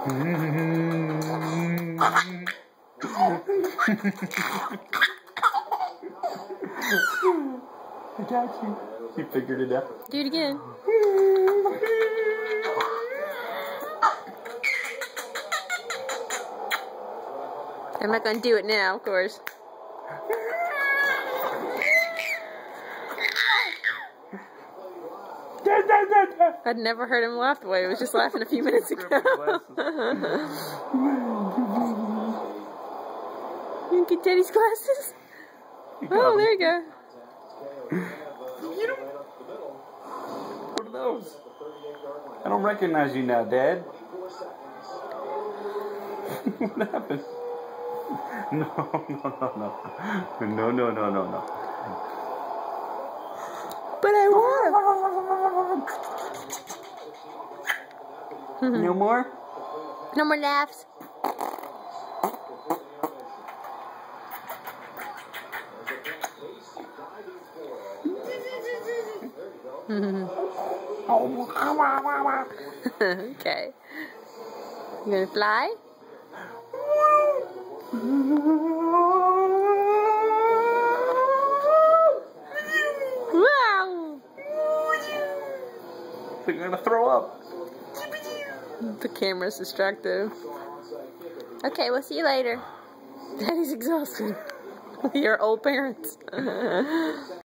I got you. You figured it out. Do it again. I'm not going to do it now, of course. I'd never heard him laugh the way he was just laughing a few minutes ago. You get Daddy's glasses? Oh, there you go. What are those? I don't recognize you now, Dad. What happened? No. But I won. No more? No more laughs. Okay. You gonna fly? Wow! They're gonna throw up. The camera's distractive. Okay, we'll see you later. Daddy's exhausted. Your old parents.